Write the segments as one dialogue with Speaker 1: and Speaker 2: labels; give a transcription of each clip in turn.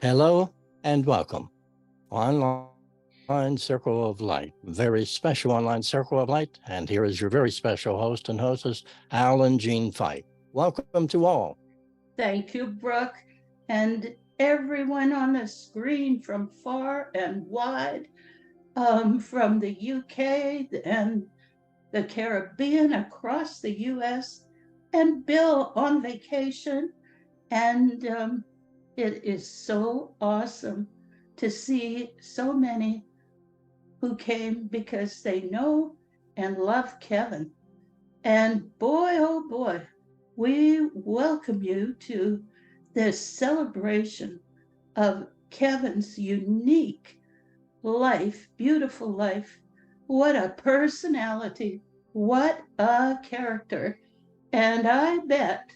Speaker 1: Hello and welcome. Online Circle of Light, very special online Circle of Light. And here is your very special host and hostess, Alan Jean Fight. Welcome to all.
Speaker 2: Thank you, Brooke, and everyone on the screen from far and wide, from the UK and the Caribbean, across the US, and Bill on vacation. And it is so awesome to see so many who came because they know and love Kevin. And boy, oh boy, we welcome you to this celebration of Kevin's unique life, beautiful life. What a personality, what a character. And I bet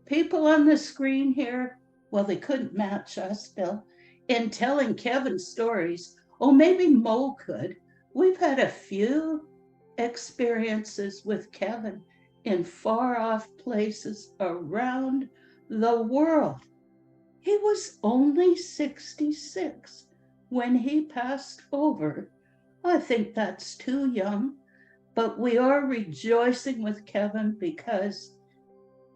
Speaker 2: people on the screen here, well, they couldn't match us, Bill, in telling Kevin's stories. Oh, maybe Mo could. We've had a few experiences with Kevin in far off places around the world. He was only 66 when he passed over. I think that's too young, but we are rejoicing with Kevin because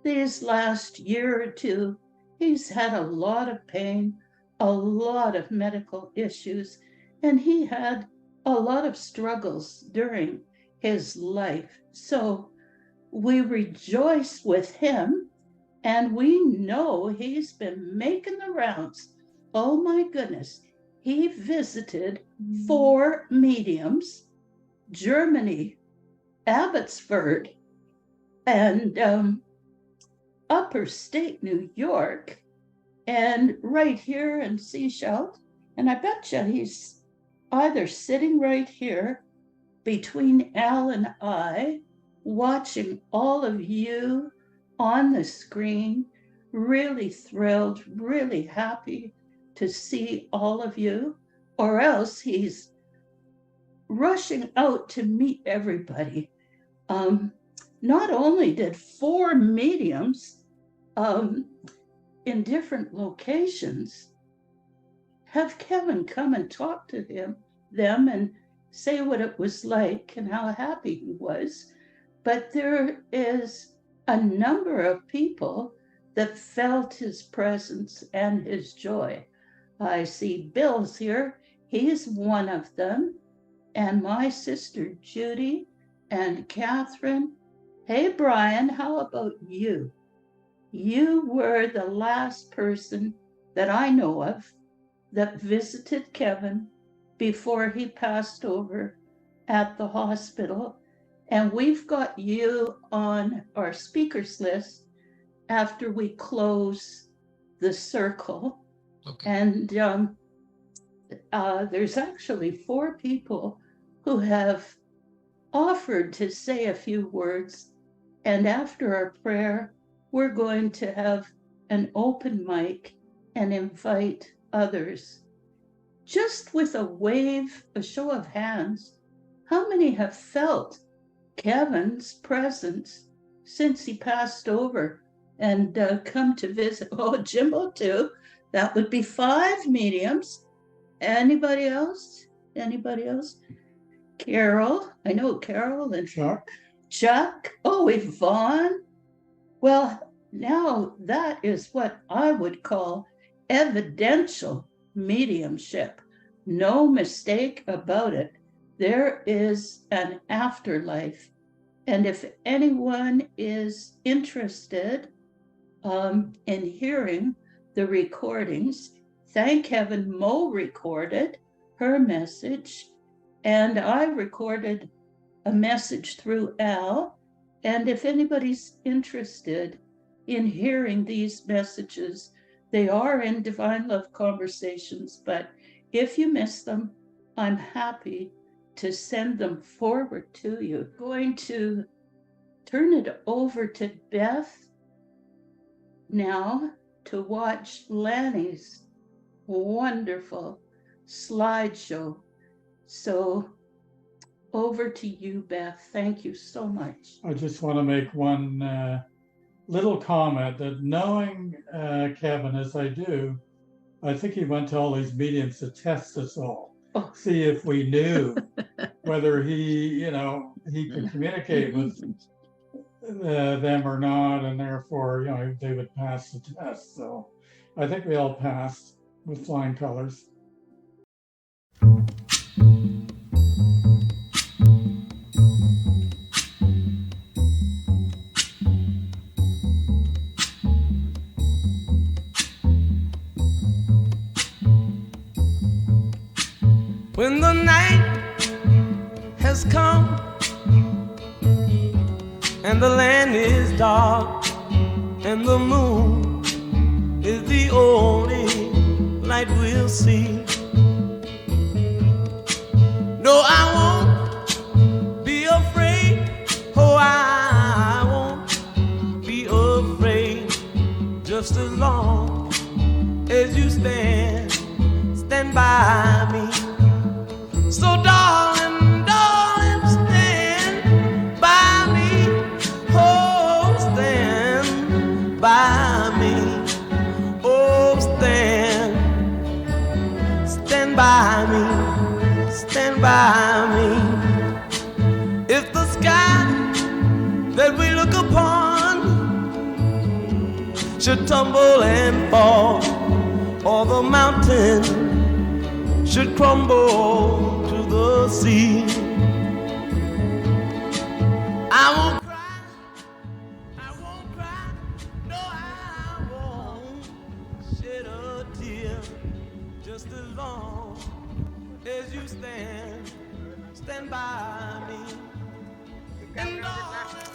Speaker 2: these last year or two, he's had a lot of pain, a lot of medical issues, and he had a lot of struggles during his life. So we rejoice with him, and we know he's been making the rounds. Oh my goodness. He visited 4 mediums, Germany, Abbotsford, and upper state New York, and right here in Sechelt. And I bet you he's either sitting right here between Al and I, watching all of you on the screen, really thrilled, really happy to see all of you, or else he's rushing out to meet everybody. Um, Not only did 4 mediums um, in different locations have Kevin come and talk to them and say what it was like and how happy he was, but there is a number of people that felt his presence and his joy. I see Bill's here. He's one of them. And my sister Judy and Catherine. Hey, Brian, how about you? You were the last person that I know of that visited Kevin before he passed over at the hospital. And we've got you on our speakers list after we close the circle.
Speaker 3: Okay.
Speaker 2: And there's actually 4 people who have offered to say a few words. And after our prayer, we're going to have an open mic and invite others. Just with a wave, a show of hands, how many have felt Kevin's presence since he passed over and come to visit? Oh, Jimbo, too. That would be 5 mediums. Anybody else? Anybody else? Carol. I know Carol and
Speaker 4: Chuck.
Speaker 2: Chuck. Oh, Yvonne. Well, now that is what I would call evidential mediumship. No mistake about it. There is an afterlife. And if anyone is interested in hearing the recordings, thank heaven Mo recorded her message, and I recorded a message through Al. And if anybody's interested in hearing these messages, they are in Divine Love Conversations, but if you miss them, I'm happy to send them forward to you. I'm going to turn it over to Beth now to watch Lanny's wonderful slideshow. So over to you, Beth. Thank you so much.
Speaker 4: I just want to make one little comment that knowing Kevin as I do,
Speaker 3: I think he went to all these meetings to test us all,
Speaker 2: Oh.
Speaker 3: see if we knew whether he could communicate with them or not, and therefore, they would pass the test. So I think we all passed with flying colors.
Speaker 4: When the night has come and the land is dark and the moon is the only light we'll see. No, I won't be afraid. Oh, I won't be afraid. Just as long as you stand by me. So darling, darling, stand by me. Oh, stand by me. Oh, stand by me. Stand by me. If the sky that we look upon should tumble and fall, or the mountain should crumble to the sea, I won't cry, no, I won't shed a tear, just as long as you stand by me. And darling,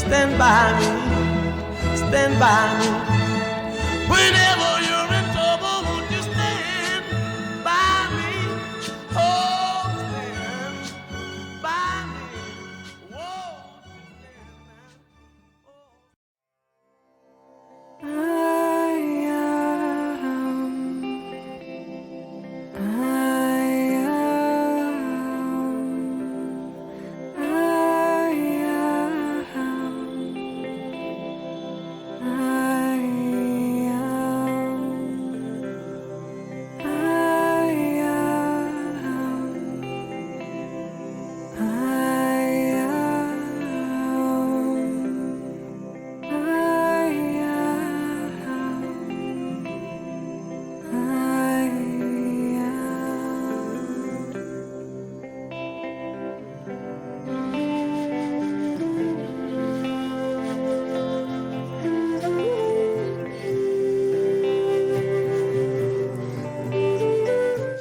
Speaker 4: stand by stand by me. Whenever you're in trouble, won't you stand by me? Oh, stand by me. Whoa,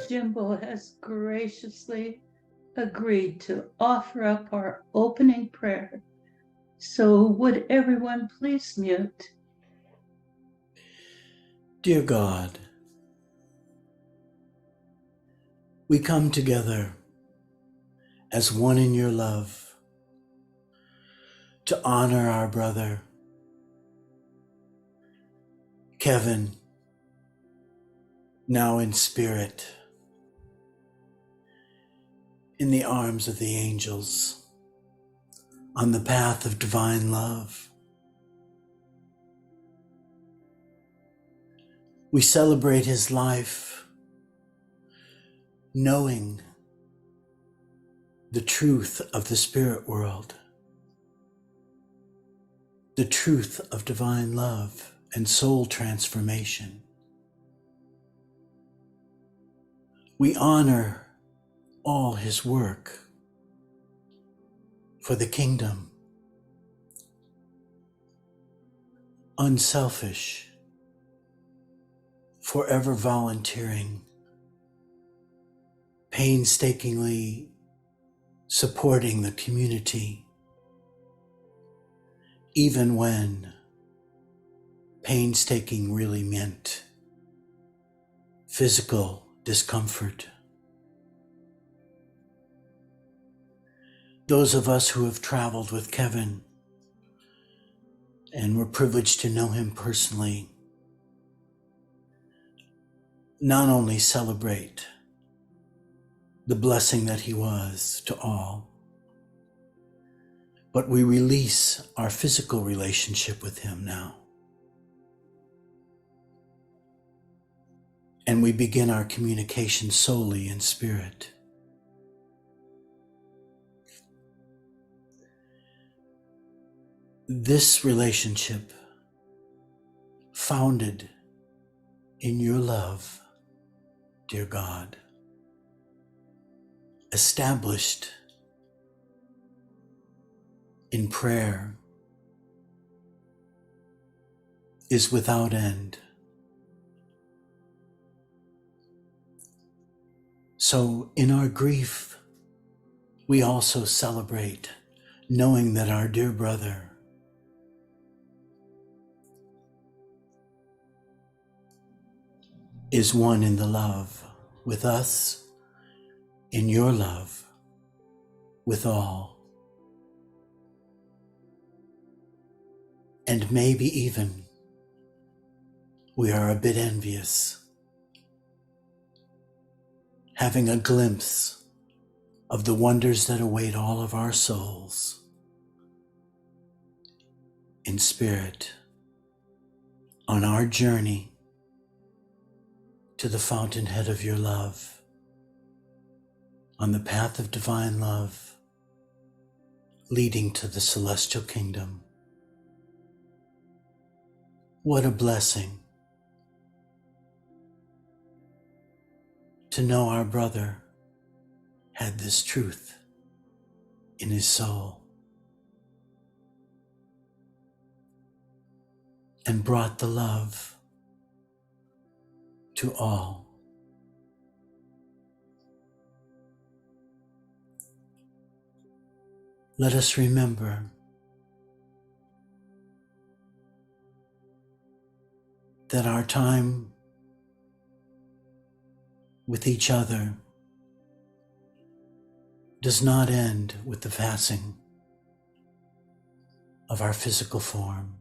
Speaker 2: Jimbo has graciously agreed to offer up our opening prayer. So would everyone please mute?
Speaker 5: Dear God, we come together as one in your love to honor our brother, Kevin, now in spirit, in the arms of the angels, on the path of divine love. We celebrate his life, knowing the truth of the spirit world, the truth of divine love and soul transformation. We honor all his work for the kingdom, unselfish, forever volunteering, painstakingly supporting the community, even when painstaking really meant physical discomfort. Those of us who have traveled with Kevin and were privileged to know him personally not only celebrate the blessing that he was to all, but we release our physical relationship with him now. And we begin our communication solely in spirit. This relationship, founded in your love, dear God, established in prayer, is without end. So in our grief, we also celebrate, knowing that our dear brother is one in the love with us, in your love with all. And maybe even we are a bit envious, having a glimpse of the wonders that await all of our souls in spirit on our journey to the fountainhead of your love, on the path of divine love, leading to the celestial kingdom. What a blessing to know our brother had this truth in his soul and brought the love to all. Let us remember that our time with each other does not end with the passing of our physical form,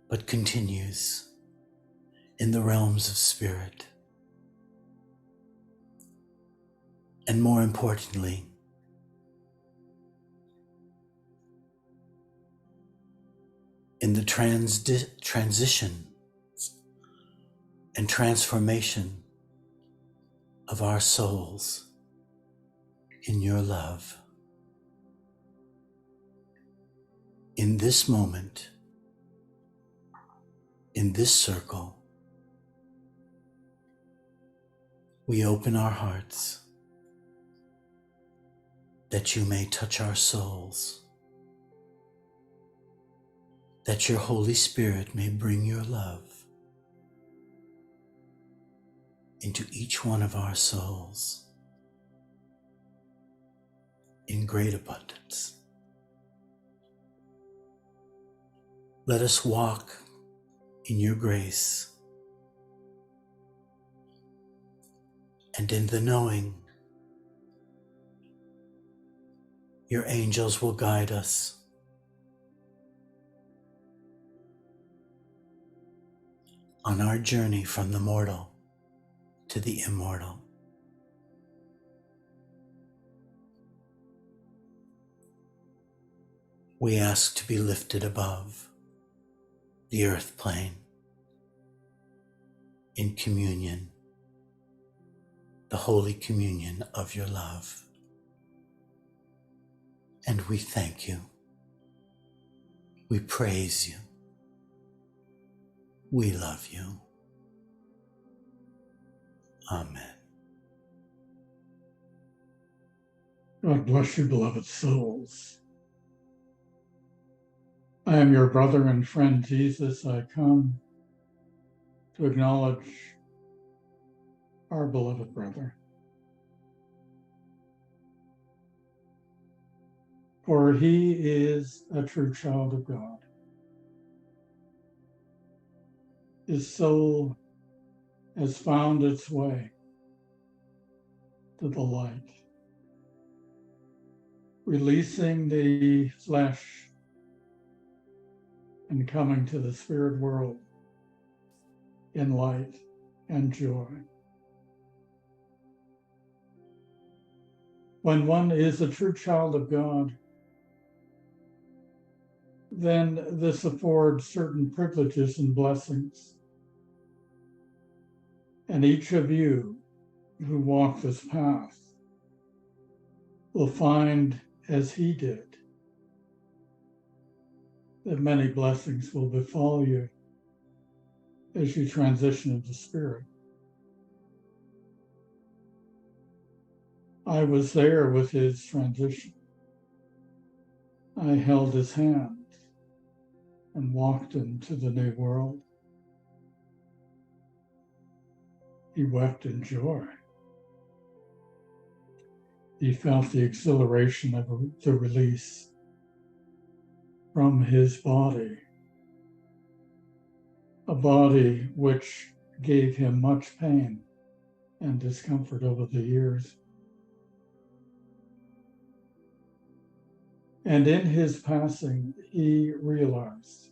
Speaker 5: but continues in the realms of spirit. And more importantly, in the transition and transformation of our souls in your love. In this moment, in this circle, we open our hearts that you may touch our souls, that your Holy Spirit may bring your love into each one of our souls in great abundance. Let us walk in your grace and in the knowing your angels will guide us on our journey from the mortal to the immortal. We ask to be lifted above the earth plane in communion, the holy communion of your love. And we thank you. We praise you. We love you. Amen.
Speaker 3: God bless you, beloved souls. I am your brother and friend Jesus. I come to acknowledge our beloved brother. For he is a true child of God. his soul has found its way to the light, releasing the flesh and coming to the spirit world in light and joy. When one is a true child of God, then this affords certain privileges and blessings. And each of you who walk this path will find, as he did, that many blessings will befall you as you transition into spirit. I was there with his transition. I held his hand and walked into the new world. He wept in joy. He felt the exhilaration of the release from his body, a body which gave him much pain and discomfort over the years. And in his passing, he realized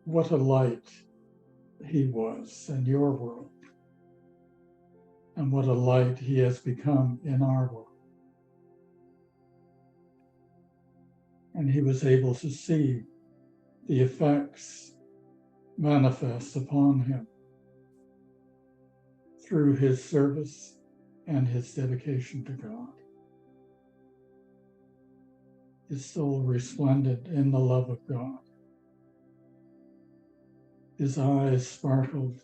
Speaker 3: what a light he was in your world, and what a light he has become in our world. And he was able to see the effects manifest upon him through his service and his dedication to God. His soul resplended in the love of God. His eyes sparkled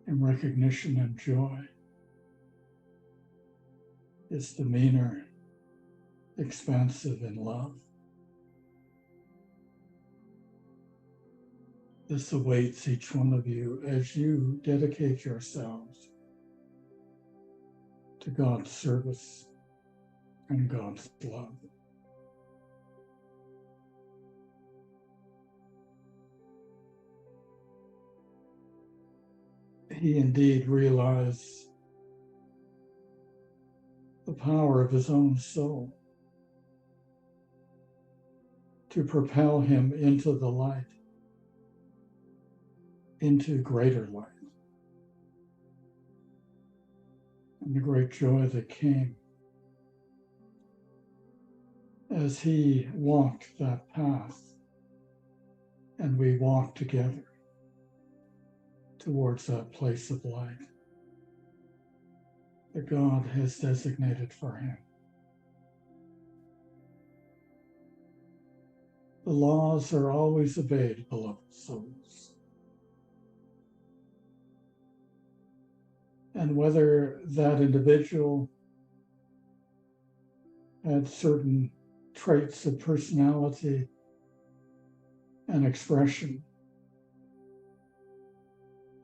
Speaker 3: in recognition and joy. His demeanor expansive in love. This awaits each one of you as you dedicate yourselves to God's service and God's love. He indeed realized the power of his own soul to propel him into the light, into greater light. And the great joy that came as he walked that path and we walked together towards that place of light that God has designated for him. The laws are always obeyed, beloved souls. And whether that individual had certain traits of personality and expression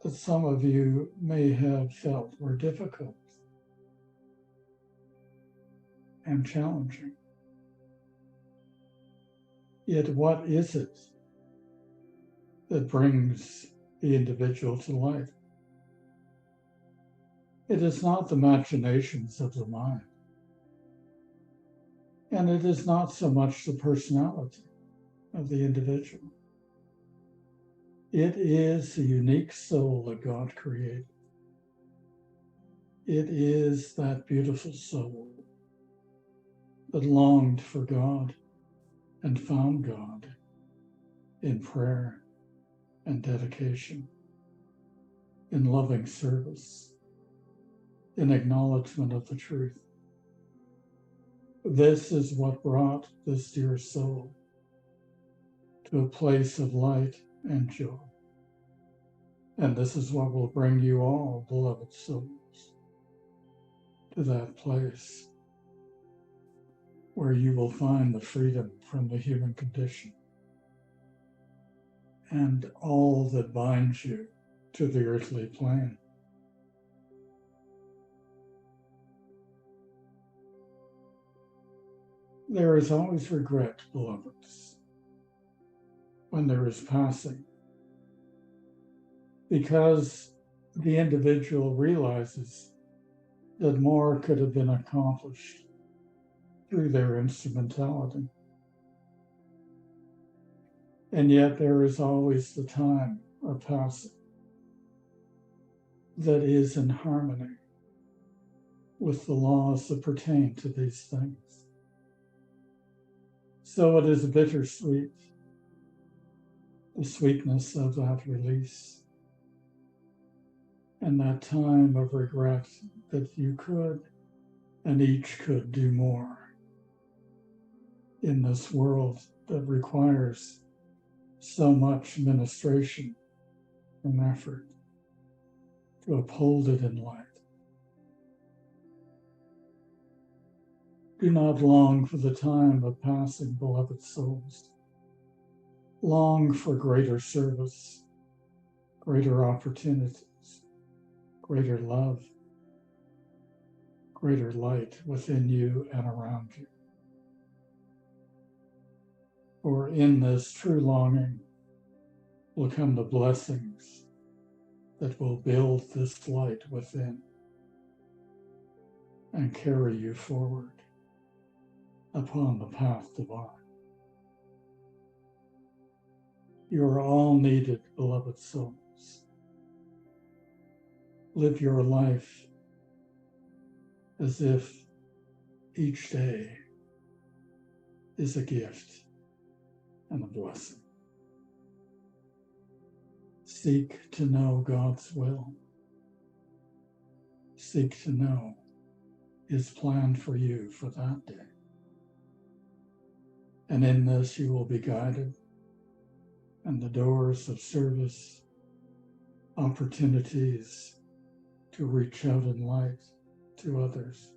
Speaker 3: that some of you may have felt were difficult and challenging. Yet what is it that brings the individual to light? It is not the machinations of the mind. And it is not so much the personality of the individual. It is the unique soul that God created. It is that beautiful soul that longed for God and found God in prayer and dedication, in loving service, in acknowledgement of the truth. This is what brought this dear soul to a place of light and joy. And this is what will bring you all, beloved souls, to that place where you will find the freedom from the human condition and all that binds you to the earthly plane. There is always regret, beloveds, when there is passing, because the individual realizes that more could have been accomplished through their instrumentality. And yet there is always the time of passing that is in harmony with the laws that pertain to these things. So it is bittersweet, the sweetness of that release and that time of regret that you could and each could do more in this world that requires so much ministration and effort to uphold it in light. Do not long for the time of passing, beloved souls. Long for greater service, greater opportunities, greater love, greater light within you and around you. For in this true longing will come the blessings that will build this light within and carry you forward upon the path divine. You are all needed, beloved souls. Live your life as if each day is a gift and a blessing. Seek to know God's will. Seek to know His plan for you for that day. And in this you will be guided, and the doors of service, opportunities to reach out in light to others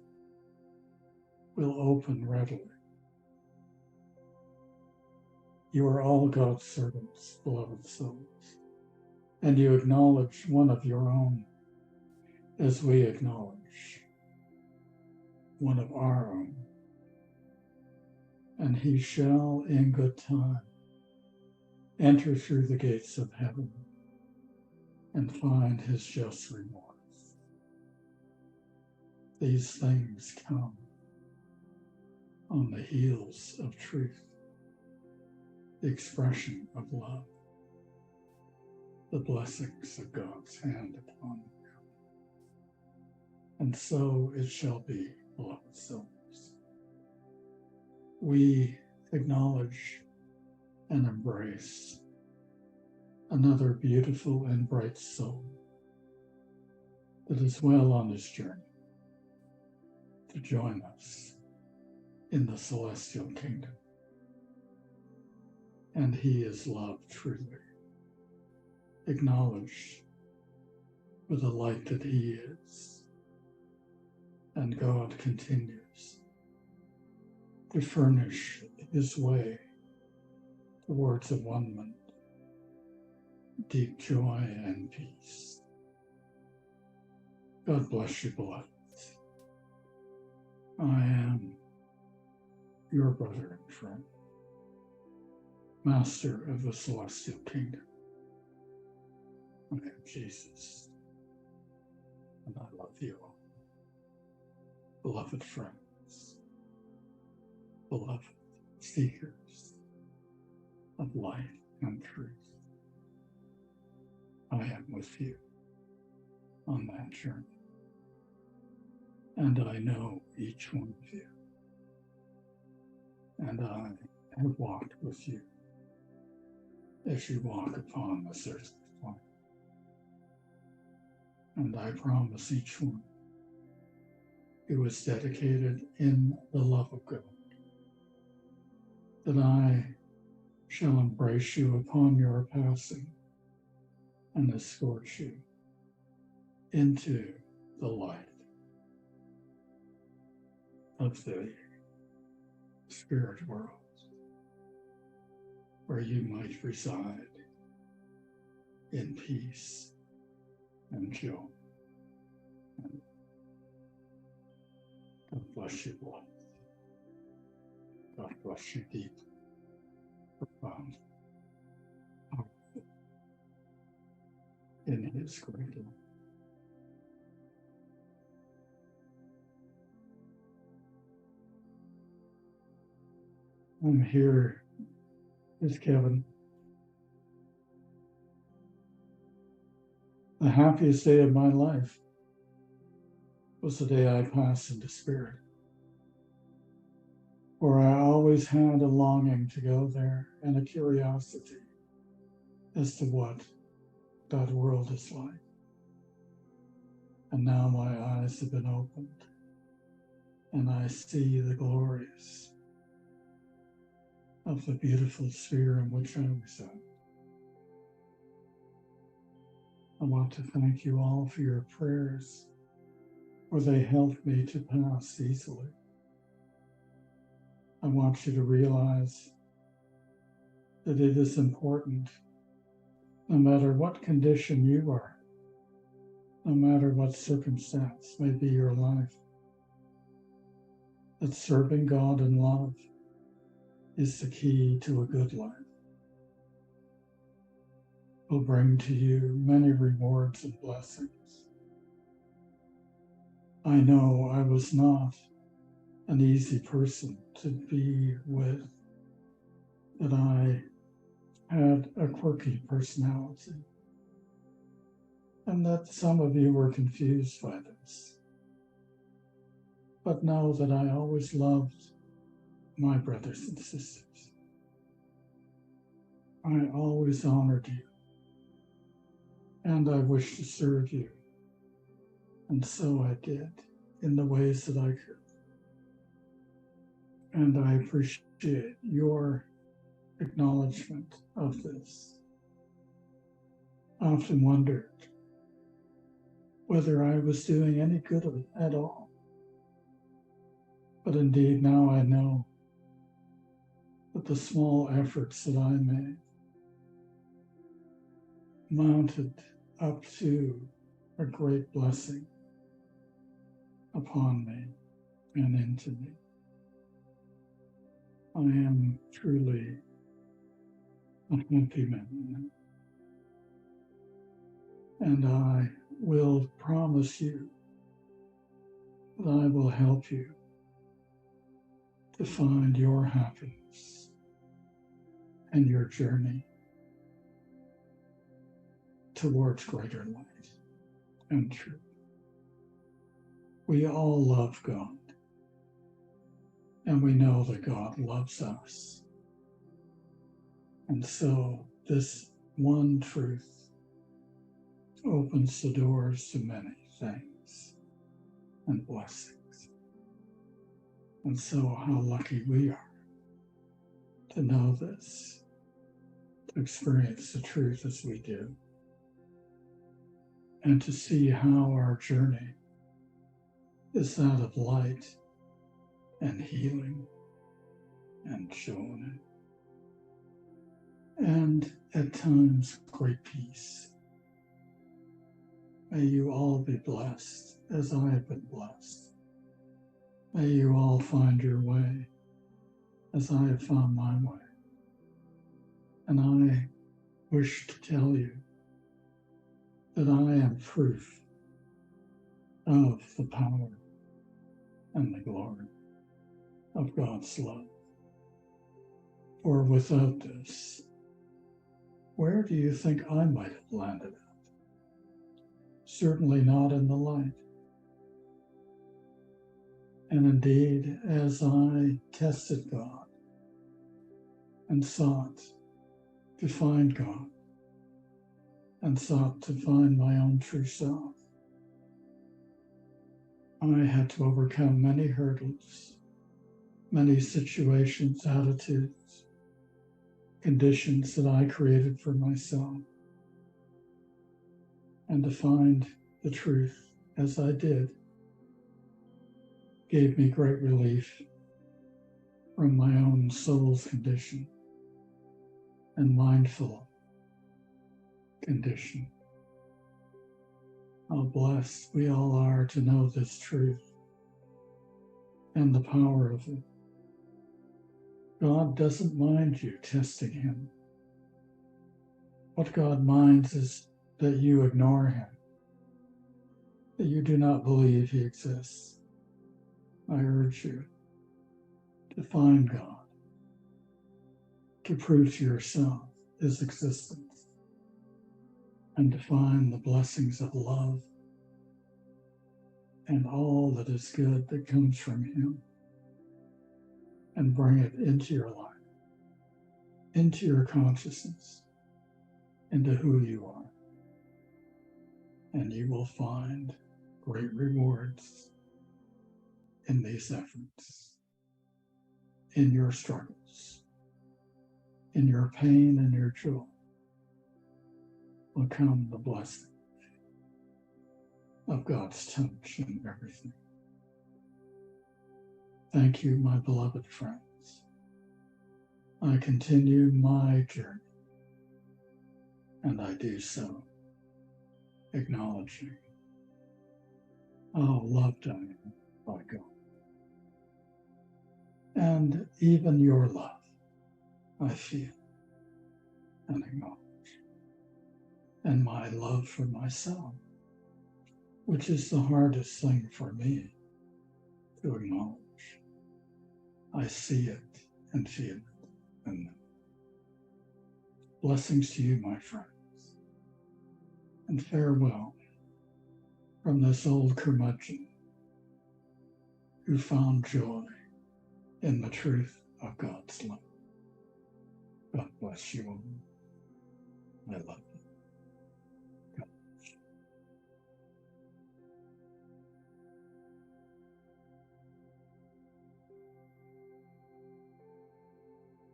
Speaker 3: will open readily. You are all God's servants, beloved souls, and you acknowledge one of your own as we acknowledge one of our own. And he shall in good time enter through the gates of heaven and find his just rewards. These things come on the heels of truth, the expression of love, the blessings of God's hand upon you. And so it shall be, beloved souls. We acknowledge and embrace another beautiful and bright soul that is well on his journey to join us in the celestial kingdom. And he is loved truly, acknowledged for the light that he is. And God continues to furnish his way towards a one-ment, deep joy and peace. God bless you, beloved. I am your brother and friend, master of the celestial kingdom. I am Jesus, and I love you all. Beloved friends, beloved seekers of life and truth, I am with you on that journey. And I know each one of you. And I have walked with you as you walk upon this earthly plane. And I promise each one who is dedicated in the love of God that I shall embrace you upon your passing and escort you into the light of the spirit world, where you might reside in peace and joy. And God bless you, beloved. God bless you deeply, profoundly. in his great love. I'm here with Kevin. The happiest day of my life was the day I passed into spirit, for I always had a longing to go there and a curiosity as to what that world is like. And now my eyes have been opened and I see the glories of the beautiful sphere in which I reside. I want to thank you all for your prayers, for they helped me to pass easily. I want you to realize that it is important, no matter what condition you are, no matter what circumstance may be your life, that serving God in love is the key to a good life. Will bring to you many rewards and blessings. I know I was not an easy person to be with, that I had a quirky personality, and that some of you were confused by this. But know that I always loved my brothers and sisters. I always honored you, and I wish to serve you. And so I did in the ways that I could. And I appreciate your acknowledgement of this. I often wondered whether I was doing any good at all. But indeed, now I know that the small efforts that I made mounted up to a great blessing upon me and into me. I am truly a happy man, and I will promise you that I will help you to find your happiness and your journey towards greater light and truth. We all love God, and we know that God loves us. And so this one truth opens the doors to many things and blessings. And so how lucky we are to know this, to experience the truth as we do, and to see how our journey is that of light and healing and joy, and at times great peace. May you all be blessed as I have been blessed. May you all find your way as I have found my way. And I wish to tell you that I am proof of the power and the glory of God's love. For without this, where do you think I might have landed at? Certainly not in the light. And indeed, as I tested God and sought to find God and sought to find my own true self, I had to overcome many hurdles, many situations, attitudes, conditions that I created for myself. And to find the truth as I did gave me great relief from my own soul's condition and mindful condition. How blessed we all are to know this truth and the power of it. God doesn't mind you testing him. What God minds is that you ignore him, that you do not believe he exists. I urge you to find God, to prove to yourself his existence, and to find the blessings of love and all that is good that comes from him, and bring it into your life, into your consciousness, into who you are. And you will find great rewards in these efforts, in your struggles, in your pain and your joy will come the blessing of God's touch in everything. Thank you, my beloved friends. I continue my journey, and I do so acknowledging how loved I am by God. And even your love, I feel and acknowledge. And my love for myself, which is the hardest thing for me to acknowledge. I see it and feel it. And blessings to you, my friends. And farewell from this old curmudgeon who found joy in the truth of God's love. God bless you all. I love you. God bless you.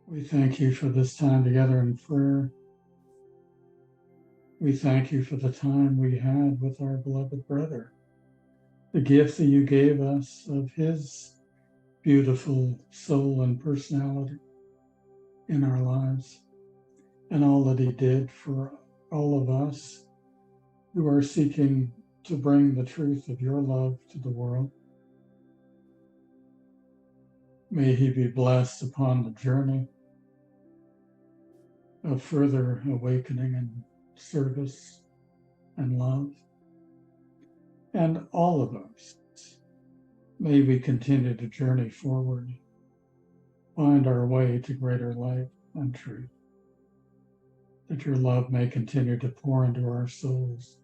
Speaker 3: We thank you for this time together in prayer. We thank you for the time we had with our beloved brother, the gift that you gave us of his beautiful soul and personality in our lives, and all that he did for all of us who are seeking to bring the truth of your love to the world. May he be blessed upon the journey of further awakening and service and love. And all of us, may we continue to journey forward, find our way to greater light and truth, that your love may continue to pour into our souls,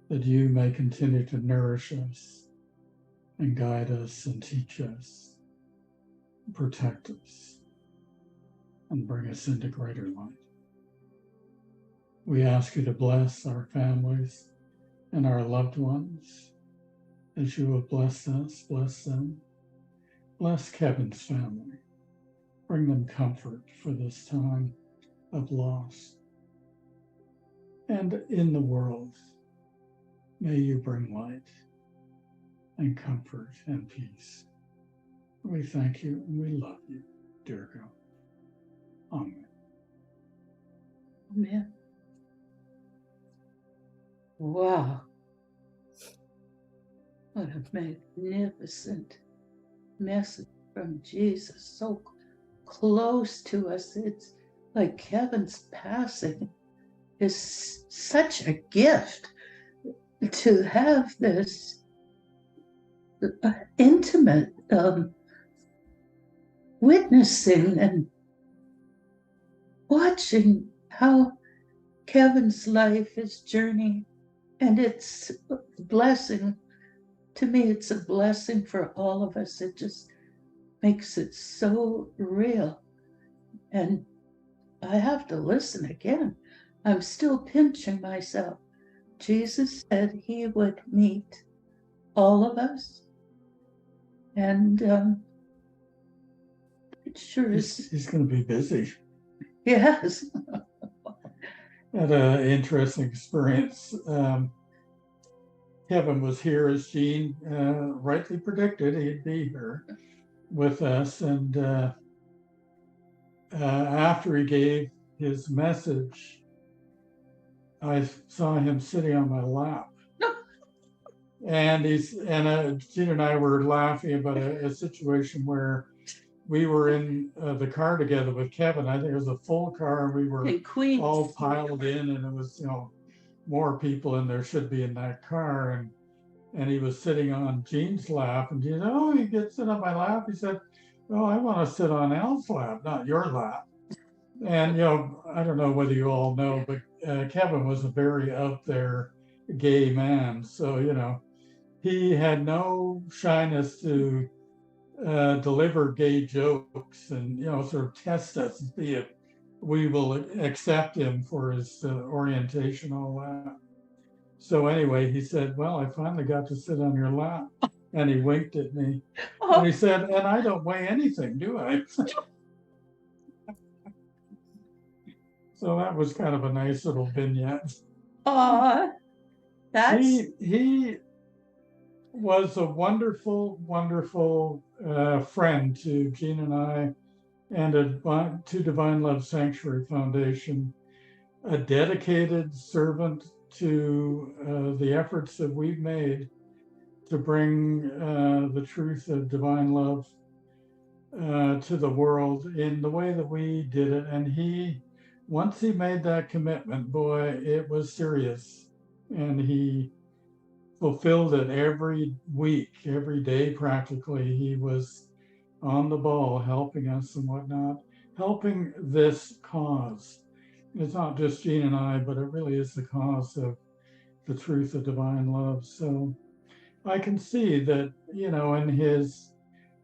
Speaker 3: that you may continue to nourish us and guide us and teach us, protect us, and bring us into greater light. We ask you to bless our families and our loved ones. As you have blessed us, bless them. Bless Kevin's family. Bring them comfort for this time of loss. And in the world, may you bring light and comfort and peace. We thank you and we love you, dear God. Amen.
Speaker 2: Amen. Wow. What a magnificent message from Jesus. So close to us. It's like Kevin's passing is such a gift to have this intimate witnessing and watching how Kevin's life is journeying, and it's a blessing. To me, it's a blessing for all of us. It just makes it so real. And I have to listen again. I'm still pinching myself. Jesus said he would meet all of us. And it sure is.
Speaker 3: He's going to be busy.
Speaker 2: Yes.
Speaker 3: Had an interesting experience. Kevin was here, as Jean rightly predicted. He'd be here with us. And after he gave his message, I saw him sitting on my lap. And Jean and I were laughing about a situation where we were in the car together with Kevin. I think it was a full car. We were
Speaker 2: In Queens.
Speaker 3: all piled in, and it was, more people than there should be in that car. And he was sitting on Jean's lap, and Jean said, "Oh, you get sit on my lap." He said, "Oh, I want to sit on Al's lap, not your lap." And I don't know whether you all know, but Kevin was a very out there gay man, so he had no shyness to deliver gay jokes and sort of test us and see if we will accept him for his orientation, all that. So anyway, he said, "Well, I finally got to sit on your lap," and he winked at me, and he said, "And I don't weigh anything, do I?" So that was kind of a nice little vignette.
Speaker 2: That's
Speaker 3: He was a wonderful, wonderful friend to Jean and I, and to Divine Love Sanctuary Foundation, a dedicated servant to the efforts that we've made to bring the truth of divine love to the world in the way that we did it. And once he made that commitment, boy, it was serious. And he fulfilled it every week, every day practically. He was on the ball helping us and whatnot, helping this cause. It's not just Jean and I, but it really is the cause of the truth of divine love. So I can see that, in his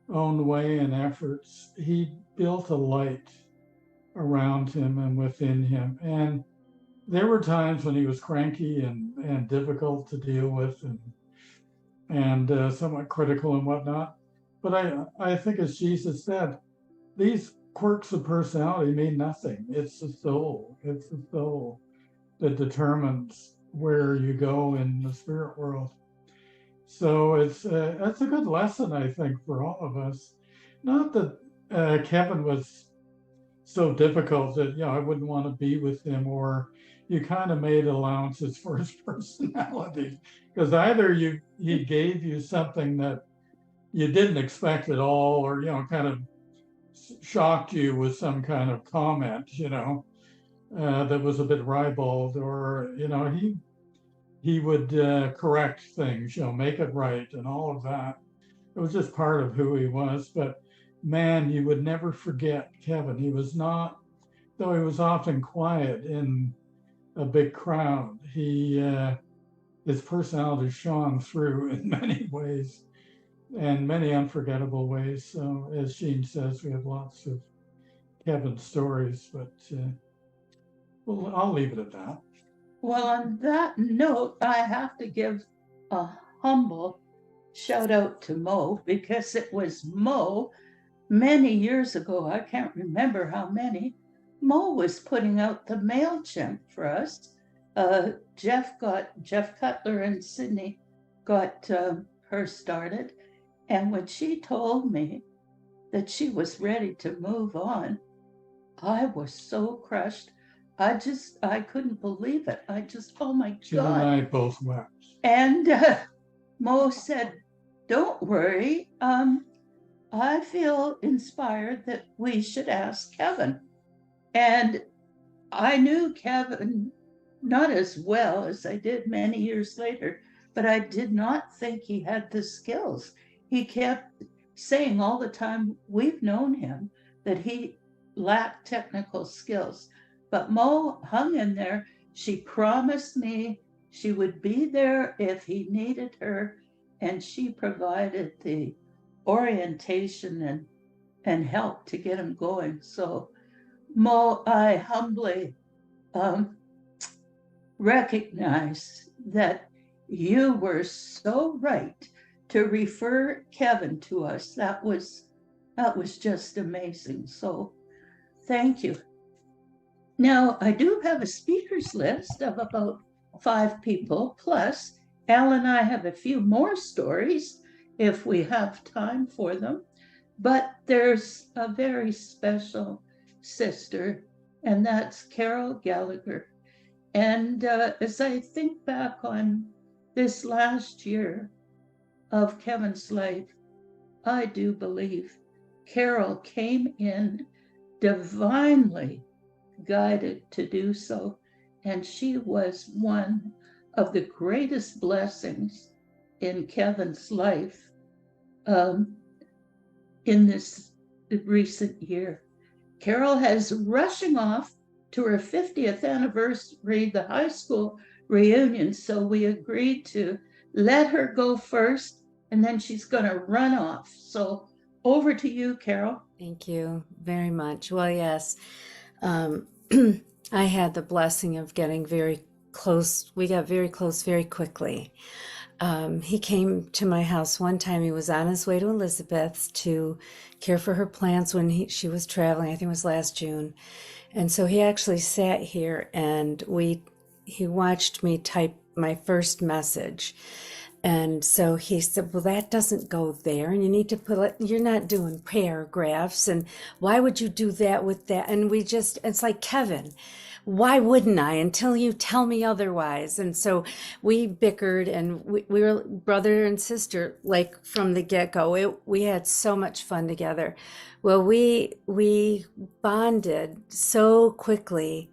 Speaker 3: own way and efforts, he built a light around him and within him. And there were times when he was cranky and difficult to deal with and somewhat critical and whatnot. But I think, as Jesus said, these quirks of personality mean nothing. It's the soul. It's the soul that determines where you go in the spirit world. So that's a good lesson, I think, for all of us. Not that Kevin was so difficult that I wouldn't want to be with him, or you kind of made allowances for his personality, because either he gave you something that you didn't expect at all, or kind of shocked you with some kind of comment, that was a bit ribald, or he would correct things, make it right, and all of that. It was just part of who he was. But man, you would never forget Kevin. He was not, though he was often quiet in a big crowd, his personality shone through in many ways, and many unforgettable ways. So, as Jean says, we have lots of Kevin stories, but well, I'll leave it at that.
Speaker 2: Well, on that note, I have to give a humble shout out to Mo, because it was Mo many years ago. I can't remember how many. Mo was putting out the MailChimp for us. Jeff Cutler and Sydney got her started. And when she told me that she was ready to move on, I was so crushed. I couldn't believe it. Oh my God.
Speaker 3: Jean and I both wept.
Speaker 2: And Mo said, "Don't worry. I feel inspired that we should ask Kevin." And I knew Kevin not as well as I did many years later, but I did not think he had the skills. He kept saying all the time we've known him that he lacked technical skills. But Mo hung in there. She promised me she would be there if he needed her, and she provided the orientation and help to get him going. So Mo, I humbly recognize that you were so right to refer Kevin to us. That was just amazing. So thank you. Now, I do have a speakers list of about 5 people, plus Al and I have a few more stories if we have time for them. But there's a very special sister, and that's Carol Gallagher. And as I think back on this last year of Kevin's life, I do believe Carol came in divinely guided to do so. And she was one of the greatest blessings in Kevin's life in this recent year. Carol has rushing off to her 50th anniversary, the high school reunion. So we agreed to let her go first, and then she's going to run off. So over to you, Carol.
Speaker 6: Thank you very much. Well, yes, I had the blessing of getting very close. We got very close very quickly. He came to my house one time. He was on his way to Elizabeth's to care for her plants when she was traveling. I think it was last June. And so he actually sat here and he watched me type my first message. And so he said, well, that doesn't go there. And you need to put it, you're not doing paragraphs. And why would you do that with that? And it's like, Kevin, why wouldn't I until you tell me otherwise? And so we bickered, and we were brother and sister, like from the get-go. We had so much fun together. Well, we bonded so quickly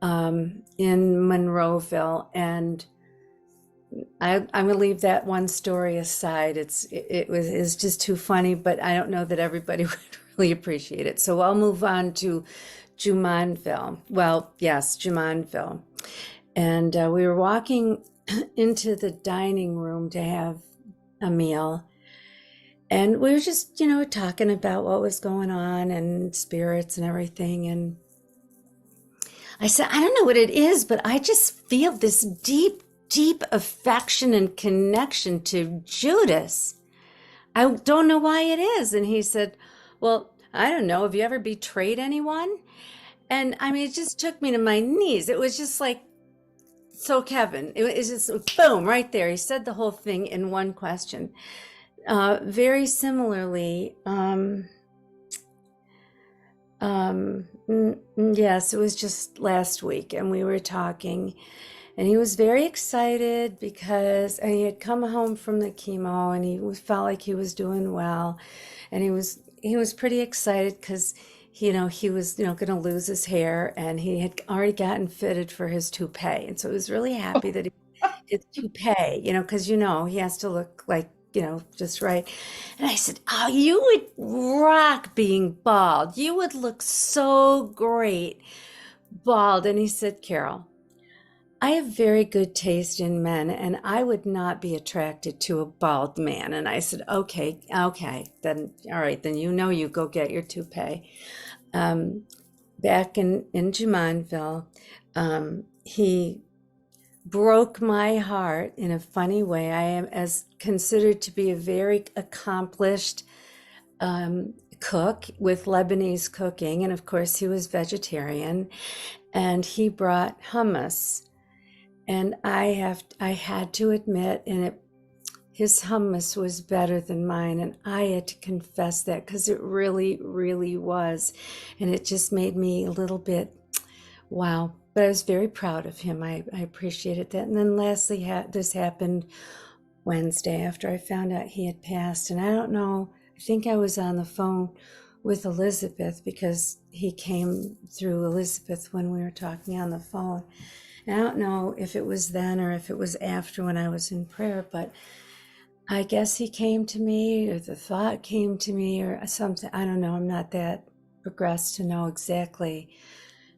Speaker 6: in Monroeville, and I'm gonna leave that one story aside. It's just too funny, but I don't know that everybody would really appreciate it. So I'll move on to Jumonville. Well, yes, Jumonville. And we were walking into the dining room to have a meal. And we were just, talking about what was going on and spirits and everything. And I said, I don't know what it is, but I just feel this deep affection and connection to Judas. I don't know why it is. And he said, well, I don't know. Have you ever betrayed anyone? And I mean, it just took me to my knees. It was just like, so Kevin, it was just boom, right there. He said the whole thing in one question. Very similarly, yes, it was just last week, and we were talking, and he was very excited because he had come home from the chemo, and he felt like he was doing well, and he was pretty excited because he was going to lose his hair, and he had already gotten fitted for his toupee, and so he was really happy that his toupee, because he has to look like just right. And I said, oh, you would rock being bald. You would look so great bald. And he said, Carol, I have very good taste in men, and I would not be attracted to a bald man. And I said, okay, then, all right, then you go get your toupee. Back in Jumonville, he broke my heart in a funny way. I am considered to be a very accomplished cook with Lebanese cooking, and of course he was vegetarian, and he brought hummus, and I had to admit, his hummus was better than mine, and I had to confess that because it really, really was, and it just made me a little bit wow. But I was very proud of him. I appreciated that. And then lastly, this happened Wednesday after I found out he had passed. And I don't know, I think I was on the phone with Elizabeth because he came through Elizabeth when we were talking on the phone. And I don't know if it was then or if it was after when I was in prayer, but I guess he came to me, or the thought came to me, or something. I don't know. I'm not that progressed to know exactly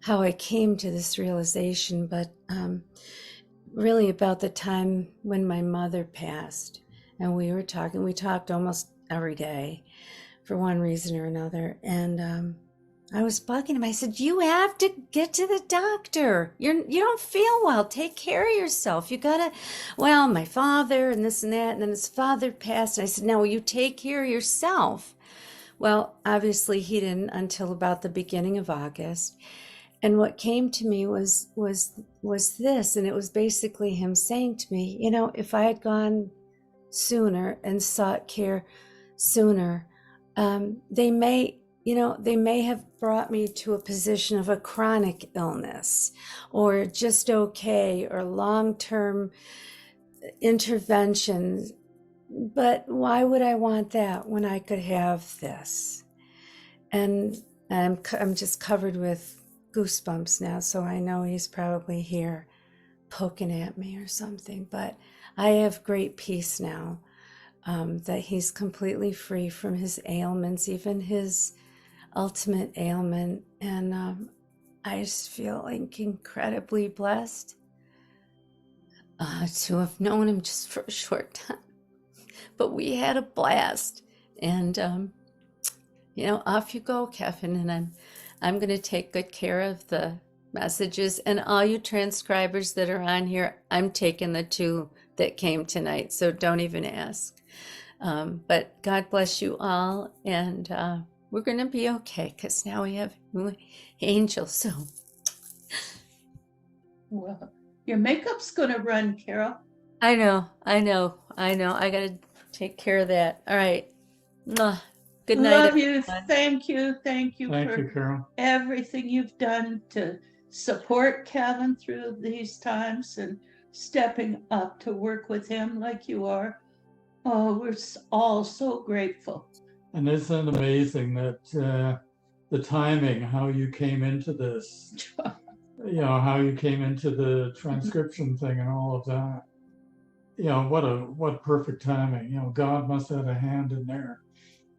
Speaker 6: how I came to this realization, but really about the time when my mother passed, and we talked almost every day for one reason or another. And I was bugging him. I said, you have to get to the doctor. You don't feel well. Take care of yourself. You gotta, well, my father and this and that, and then his father passed. And I said, now will you take care of yourself? Well, obviously he didn't until about the beginning of August. And what came to me was this, and it was basically him saying to me, if I had gone sooner and sought care sooner, they may have brought me to a position of a chronic illness, or just okay, or long-term interventions. But why would I want that when I could have this? and I'm just covered with goosebumps now, so I know he's probably here poking at me or something. But I have great peace now, that he's completely free from his ailments, even his ultimate ailment. And I just feel like incredibly blessed to have known him just for a short time. But we had a blast. And, off you go, Kevin. And I'm going to take good care of the messages. And all you transcribers that are on here, I'm taking the 2 that came tonight. So don't even ask. But God bless you all. And we're going to be okay, because now we have angels. So
Speaker 2: Well, your makeup's gonna run, Carol.
Speaker 6: I know. I got to take care of that. All right. Mwah. Good night.
Speaker 2: Love you.
Speaker 6: everyone.
Speaker 2: Thank you. Thank you
Speaker 3: Thank
Speaker 2: for
Speaker 3: you, Carol.
Speaker 2: everything you've done to support Kevin through these times and stepping up to work with him like you are. Oh, we're all so grateful.
Speaker 3: And isn't it amazing that the timing, how you came into this, how you came into the transcription thing and all of that. What perfect timing. God must have had a hand in there.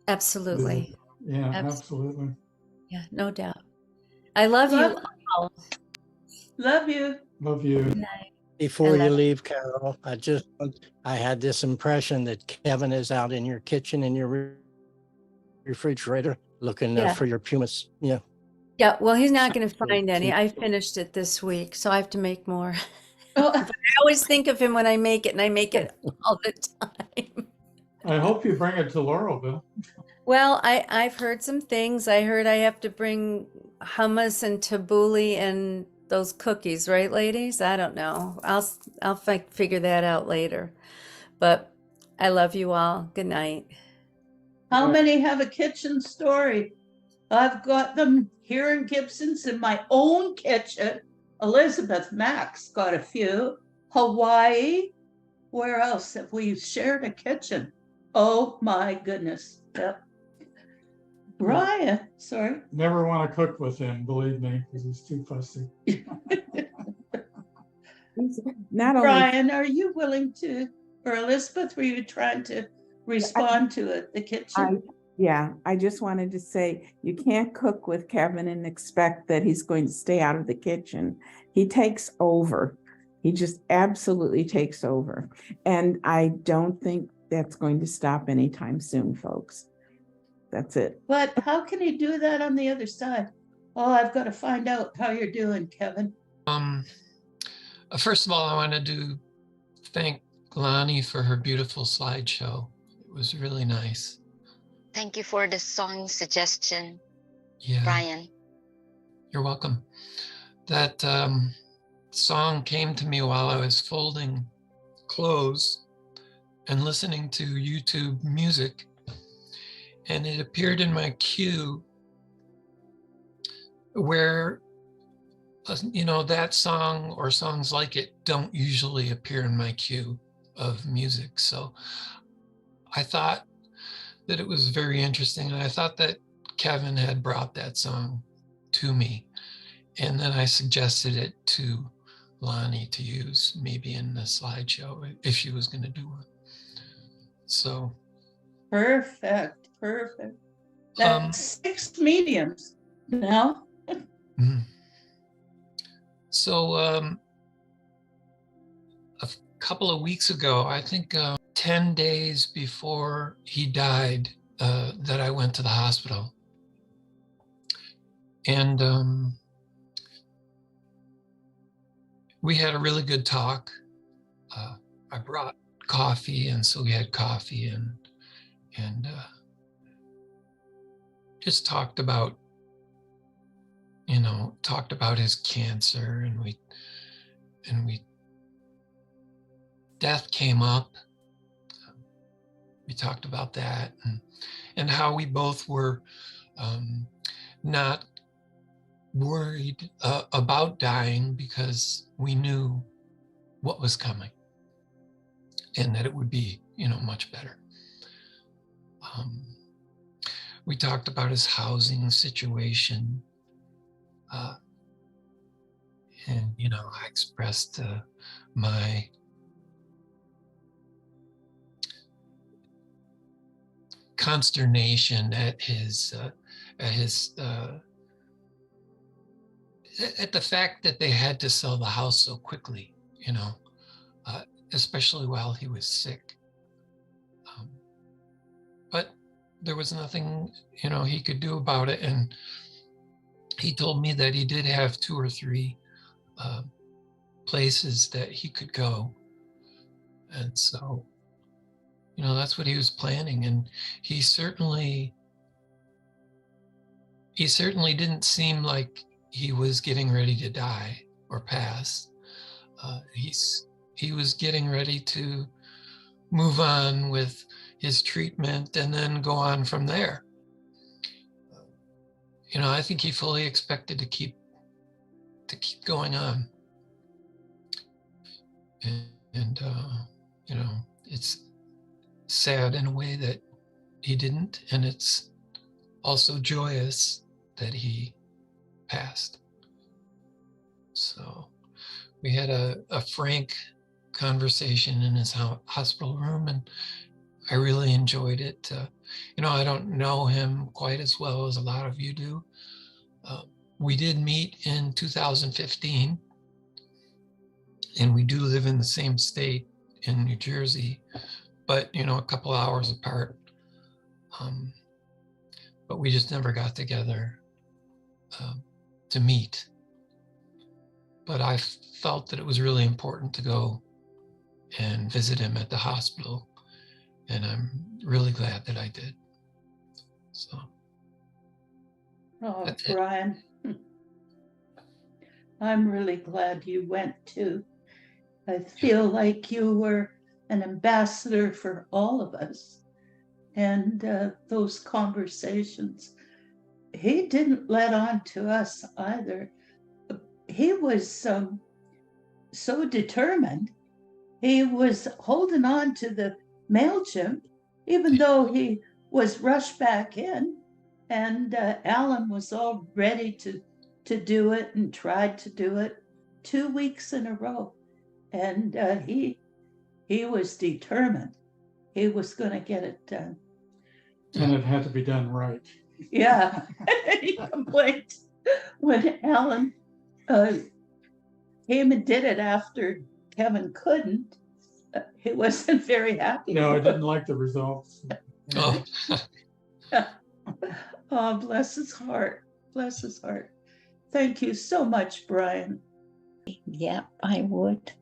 Speaker 6: Absolutely.
Speaker 3: Yeah,
Speaker 6: Absolutely.
Speaker 3: absolutely.
Speaker 6: Yeah, no doubt. I love you
Speaker 2: Love-
Speaker 6: all.
Speaker 2: Love you.
Speaker 3: Love you.
Speaker 6: Good night.
Speaker 1: Before
Speaker 6: I
Speaker 1: you
Speaker 6: love-
Speaker 1: leave, Carol, I had this impression that Kevin is out in your kitchen in your refrigerator looking
Speaker 6: Yeah.
Speaker 1: for your pumice. Yeah.
Speaker 6: Yeah, well, he's not going to
Speaker 1: So
Speaker 6: find any.
Speaker 1: keep-
Speaker 6: I finished it this week, so I have to make more.
Speaker 2: Oh,
Speaker 6: I always think of him when I make it, and I make it all the time.
Speaker 3: I hope you bring it to Laurelville.
Speaker 6: Well, I've heard some things. I heard I have to bring hummus and tabbouleh and those cookies, right, ladies? I don't know. I'll figure that out later. But I love you all. Good night.
Speaker 2: how many have a kitchen story? I've got them here in Gibson's in my own kitchen. Elizabeth Max got a few. Hawaii. Where else have we shared a kitchen? Oh my goodness. Yep. Brian, sorry.
Speaker 3: Never want to cook with him, believe me, because he's too fussy.
Speaker 7: Not only,
Speaker 2: Brian, are you willing to, or Elizabeth, were you trying to respond to it, the kitchen?
Speaker 7: I just wanted to say, you can't cook with Kevin and expect that he's going to stay out of the kitchen. He takes over. He just absolutely takes over. And I don't think that's going to stop anytime soon, folks. That's it.
Speaker 2: But how can he do that on the other side? Oh, I've got to find out how you're doing, Kevin.
Speaker 8: First of all, I wanted to thank Lonnie for her beautiful slideshow. It was really nice.
Speaker 9: Thank you for the song suggestion,
Speaker 8: Yeah,
Speaker 9: Brian.
Speaker 8: you're welcome. That song came to me while I was folding clothes and listening to YouTube music, and it appeared in my queue where that song or songs like it don't usually appear in my queue of music. So I thought that it was very interesting. And I thought that Kevin had brought that song to me. And then I suggested it to Lonnie to use maybe in the slideshow if she was going to do one. So.
Speaker 2: Perfect. That's 6 mediums now.
Speaker 8: So a couple of weeks ago, I think 10 days before he died, that I went to the hospital. And we had a really good talk. I brought coffee, and so we had coffee and just talked about his cancer, and we death came up. We talked about that and how we both were not worried about dying because we knew what was coming and that it would be, much better. We talked about his housing situation. And, you know, I expressed my consternation at the fact that they had to sell the house so quickly, you know, especially while he was sick. But there was nothing, you know, he could do about it. And he told me that he did have 2 or 3 places that he could go. And so, you know, that's what he was planning. And he certainly didn't seem like he was getting ready to die or pass. He was getting ready to move on with his treatment and then go on from there. You know, I think he fully expected to keep going on. And you know, it's sad in a way that he didn't, and it's also joyous that he passed. So we had a frank conversation in his hospital room, and I really enjoyed it. You know, I don't know him quite as well as a lot of you do. We did meet in 2015, and we do live in the same state in New Jersey, but, you know, a couple hours apart. But we just never got together to meet. But I felt that it was really important to go and visit him at the hospital, and I'm really glad that I did. So.
Speaker 2: Oh,
Speaker 8: That's it.
Speaker 2: Brian, I'm really glad you went too. I feel like you were an ambassador for all of us. And those conversations, he didn't let on to us either. He was so determined. He was holding on to the MailChimp, even though he was rushed back in. And Alan was all ready to do it and tried to do it 2 weeks in a row. And he was determined. He was going to get it done.
Speaker 3: And it had to be done right.
Speaker 2: Yeah, he complained when Alan came and did it after Kevin couldn't. He wasn't very happy.
Speaker 3: No, I didn't like the results.
Speaker 8: Oh.
Speaker 2: Oh, bless his heart. Bless his heart. Thank you so much, Brian.
Speaker 10: Yeah, I would.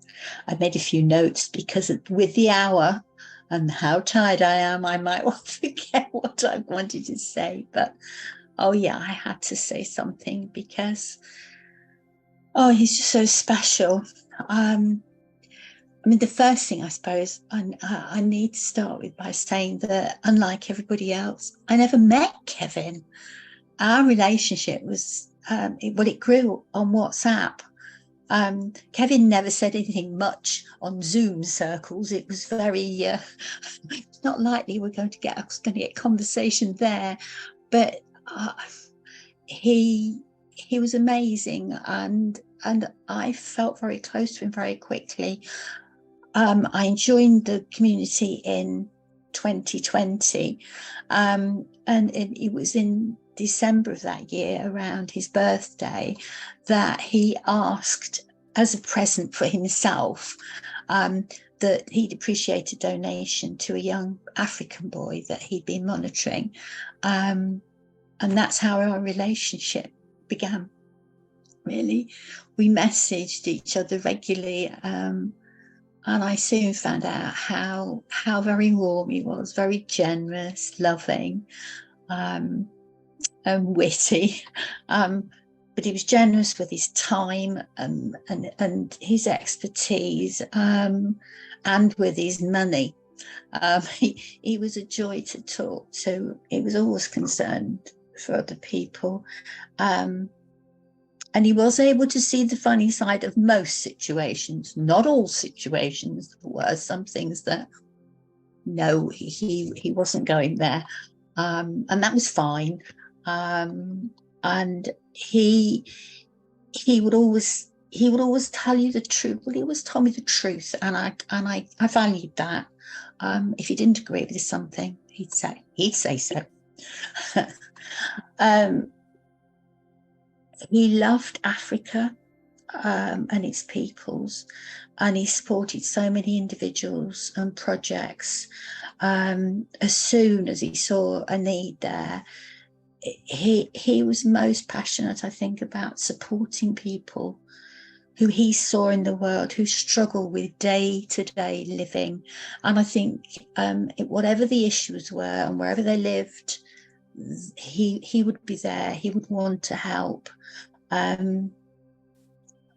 Speaker 10: I made a few notes because with the hour and how tired I am, I might well forget what I wanted to say. But, oh yeah, I had to say something because, oh, he's just so special. I mean, the first thing I suppose I need to start with by saying that unlike everybody else, I never met Kevin. Our relationship was, it grew on WhatsApp. Kevin never said anything much on Zoom circles. It was very, it's not likely we're going to get conversation there, but he was amazing, and I felt very close to him very quickly. I joined the community in 2020, and it was in December of that year, around his birthday, that he asked as a present for himself that he'd appreciate a donation to a young African boy that he'd been monitoring. And that's how our relationship began, really. We messaged each other regularly, and I soon found out how very warm he was, very generous, loving, and witty, but he was generous with his time and his expertise, and with his money. He was a joy to talk to. He was always concerned for other people, and he was able to see the funny side of most situations. Not all situations. There were some things that, no, he wasn't going there. and that was fine. And he would always tell you the truth. Well, he always told me the truth, and I valued that. If he didn't agree with something, he'd say so. He loved Africa and its peoples, and he supported so many individuals and projects. As soon as he saw a need there, he was most passionate, I think, about supporting people who he saw in the world who struggle with day-to-day living. And I think whatever the issues were and wherever they lived, he would be there. He would want to help.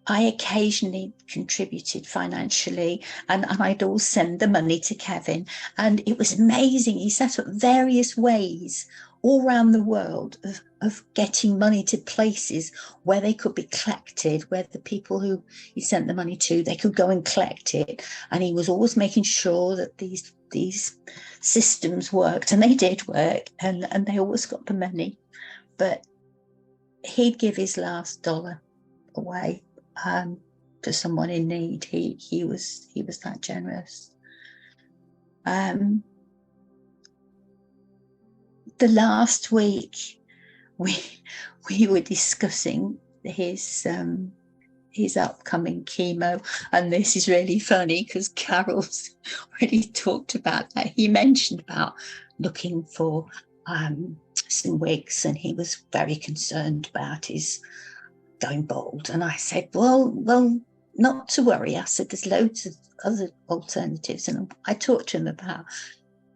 Speaker 10: I occasionally contributed financially, and I'd all send the money to Kevin. And it was amazing. He set up various ways all around the world of getting money to places where they could be collected, where the people who he sent the money to, they could go and collect it. And he was always making sure that these systems worked, and they did work, and they always got the money. But he'd give his last dollar away to someone in need. He was that generous. The last week we were discussing his upcoming chemo, and this is really funny because Carol's already talked about that. He mentioned about looking for some wigs, and he was very concerned about his going bald. And I said, well, not to worry. I said, there's loads of other alternatives. And I talked to him about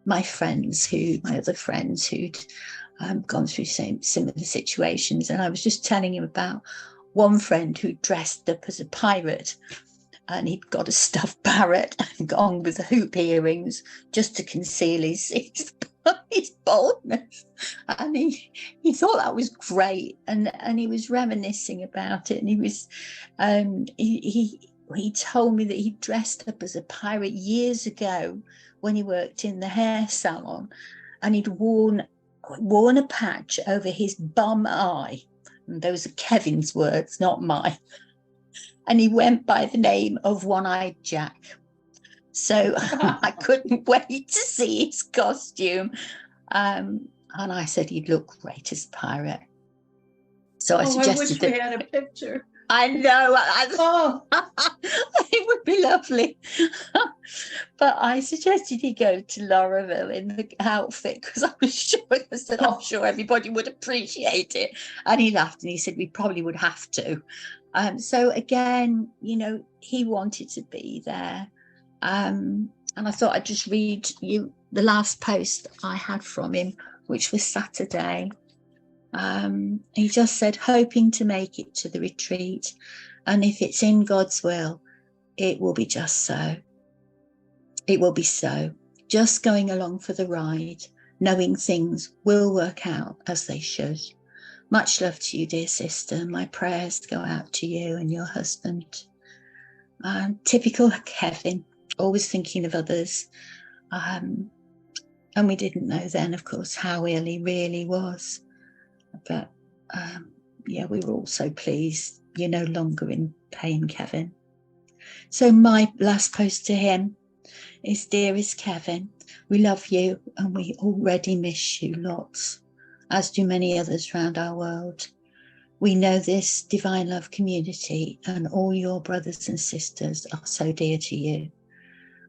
Speaker 10: my other friends who'd gone through similar situations. And I was just telling him about one friend who dressed up as a pirate, and he'd got a stuffed parrot and gone with the hoop earrings just to conceal his boldness. And he thought that was great, and he was reminiscing about it. And he was he told me that he dressed up as a pirate years ago when he worked in the hair salon, and he'd worn a patch over his bum eye. And those are Kevin's words, not mine. And he went by the name of One-Eyed Jack. So I couldn't wait to see his costume. And I said he'd look great as a pirate. So I suggested
Speaker 2: I wish we had a picture.
Speaker 10: I know. It would be lovely. But I suggested he go to Lorreville in the outfit because I said, I'm sure everybody would appreciate it. And he laughed and he said we probably would have to. So again, he wanted to be there. And I thought I'd just read you the last post I had from him, which was Saturday. He just said, hoping to make it to the retreat, and if it's in God's will, it will be just so. It will be so. Just going along for the ride, knowing things will work out as they should. Much love to you, dear sister. My prayers go out to you and your husband. Typical Kevin, always thinking of others. And we didn't know then, of course, how ill he really was. But we were all so pleased you're no longer in pain, Kevin. So my last post to him is, dearest Kevin, we love you and we already miss you lots, as do many others around our world. We know this Divine Love community and all your brothers and sisters are so dear to you.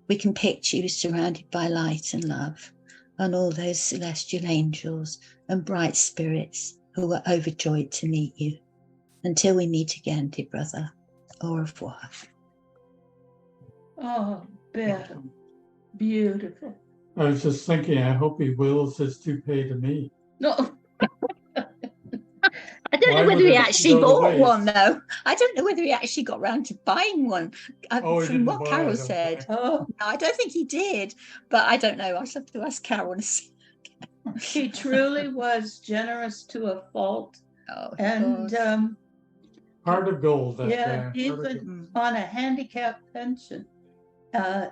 Speaker 10: We can picture you surrounded by light and love, and all those celestial angels and bright spirits who are overjoyed to meet you. Until we meet again, dear brother, au revoir.
Speaker 2: Oh, Beth, beautiful.
Speaker 3: I was just thinking, I hope he wills his toupee to me.
Speaker 2: No.
Speaker 10: I don't
Speaker 3: Why
Speaker 10: know whether
Speaker 3: would
Speaker 10: he
Speaker 3: it
Speaker 10: actually
Speaker 3: go to
Speaker 10: bought
Speaker 3: waste?
Speaker 10: one, though. I don't know whether he actually got round to buying one.
Speaker 3: Oh, he
Speaker 10: From
Speaker 3: didn't
Speaker 10: what
Speaker 3: buy
Speaker 10: Carol
Speaker 3: it,
Speaker 10: said.
Speaker 3: okay.
Speaker 2: Oh,
Speaker 10: No, I don't think he did, but I don't know. I'll have to ask Carol and see.
Speaker 2: he truly was generous to a fault.
Speaker 10: Oh, of
Speaker 2: And
Speaker 10: course.
Speaker 3: Heart of gold, that
Speaker 2: yeah,
Speaker 3: guy.
Speaker 2: even on a handicapped pension,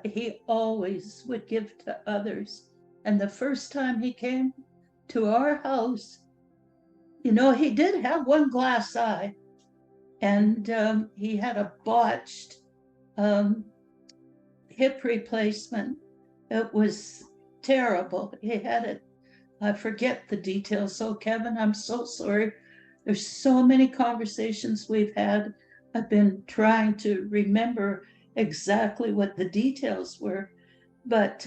Speaker 2: he always would give to others. And the first time he came to our house. You know, he did have one glass eye, and he had a botched hip replacement. It was terrible. He had it. I forget the details. So, Kevin, I'm so sorry. There's so many conversations we've had. I've been trying to remember exactly what the details were, but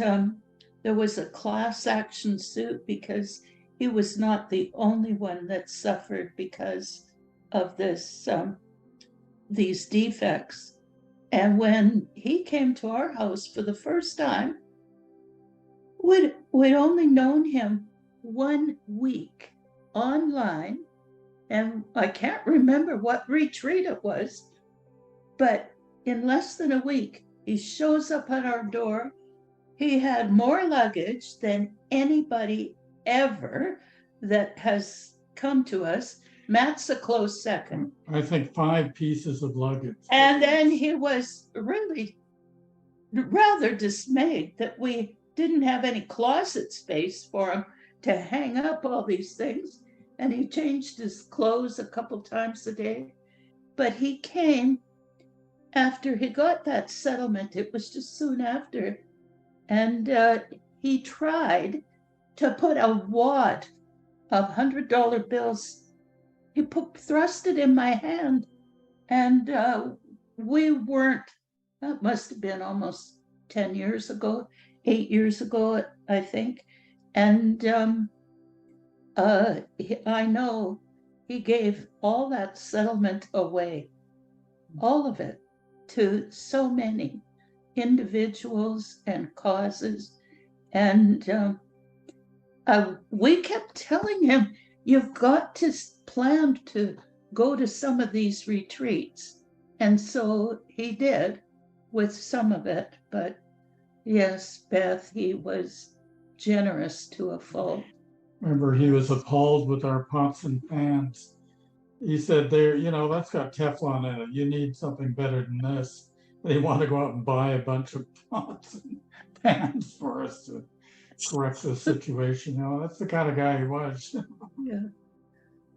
Speaker 2: there was a class action suit because he was not the only one that suffered because of this these defects. And when he came to our house for the first time, we'd only known him 1 week online, and I can't remember what retreat it was, but in less than a week, he shows up at our door. He had more luggage than anybody ever that has come to us. Matt's a close second.
Speaker 3: I think 5 pieces of luggage.
Speaker 2: And then he was really rather dismayed that we didn't have any closet space for him to hang up all these things. And he changed his clothes a couple times a day. But he came after he got that settlement. It was just soon after. And he tried to put a wad of $100 bills. He thrust it in my hand. And we weren't, that must have been almost 10 years ago, 8 years ago, I think. And I know he gave all that settlement away, all of it, to so many individuals and causes. And we kept telling him, you've got to plan to go to some of these retreats. And so he did with some of it. But yes, Beth, he was generous to a fault.
Speaker 3: Remember, he was appalled with our pots and pans. He said, "There, you know, that's got Teflon in it. You need something better than this." They want to go out and buy a bunch of pots and pans for us to correct the situation. You know, that's the kind of guy he was.
Speaker 2: Yeah.